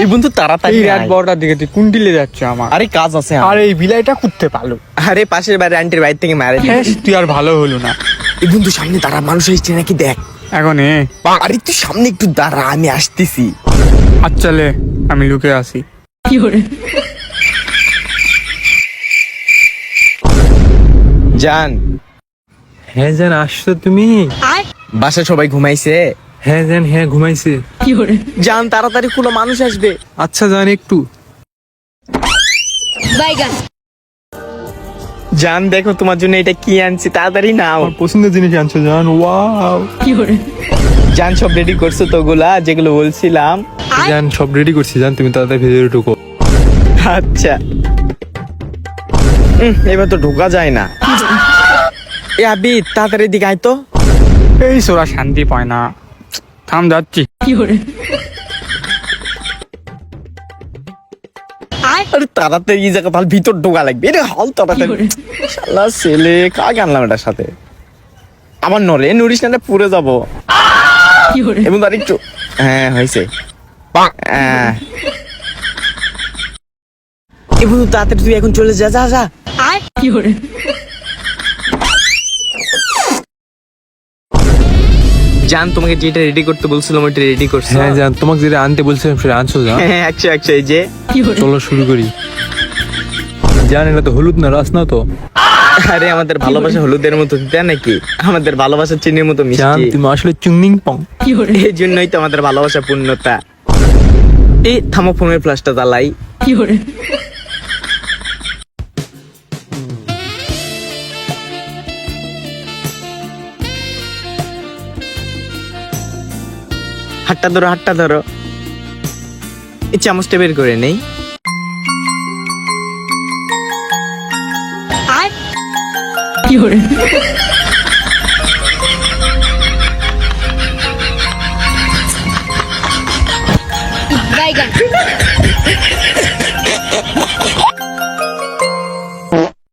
এই বন্ধু তাড়াতাড়ি এই রাত আয়। 12টার দিকে তুই কুন্ডিলে যাচ্ছে আমার। আরে কাজ আছে আমার। আর এই বিলাইটা করতে পারলো। আরে পাশের বাড়ির আন্টির বাড়ি থেকে মারে হ্যাঁ, তুই আর ভালো হলো না এই বন্ধু সামনে দাঁড়া, মানুষ এসছে নাকি দেখ। এখন। আরে তুই সামনে একটু দাঁড়া, আমি আসতেছি। আচ্ছা লে, আমি লুকে আসি। জান, হ্যাঁ জান, আসছো তুমি? বাসায় সবাই ঘুমাইছে? হ্যাঁ জান, হ্যাঁ ঘুমাইছে। জান তাড়াতাড়ি খুলো, মানুষ আসবে। আচ্ছা জান, একটু জান দেখো তোমার জন্য এটা কি আনছি, তাড়াতাড়ি নাও। আমার পছন্দের জিনিস আনছো জান। ওয়াও জান সব রেডি করছো তো গুলা যেগুলো বলছিলাম? জান, সব রেডি করছি জান, তুমি তাড়াতাড়ি ভেতরে ঢুকো। আচ্ছা। এবার তো ঢোকা যায় না। এ আবি তাড়াতাড়ি দিকে আয় তো। এই সোরা শান্তি পায় না, থাম যাচ্ছি। আরে তাড়াতাড়ি এই জায়গা তাহলে ভিতর ঢোকা লাগবে। এটা হল তাড়াতাড়ি। শালা ছেলে কাকে আনলাম এটার সাথে? আমার নরে নুরিস না, পুরে যাবো। এবং আর একটু, হ্যাঁ হয়েছে। এবং তাড়াতাড়ি তুই এখন চলে যা, যা যা। জান তোমাকে যেটা রেডি করতে বলছিলাম ওইটা রেডি করছো? হ্যাঁ জান, তোমাকে যেটা আনতে বলছিলাম সেটা আনছো জান। হ্যাঁ একশো একশো, এই যে। চলো শুরু করি। জান, এটা তো হলুদ না, রাস না তো? আরে আমাদের ভালোবাসা হলুদের মতো দিতে নাকি? আমাদের ভালোবাসা চিনির মতো জান, মিষ্টি। তুমি আসলে চুংনিং পং। এই জন্যই তো আমাদের ভালোবাসা পূর্ণতা। এই থামো, ফোনের ফ্ল্যাশটা জ্বালাই। হাতটা ধরো, হাতটা ধরো। এই চামচটা বের করে নেই।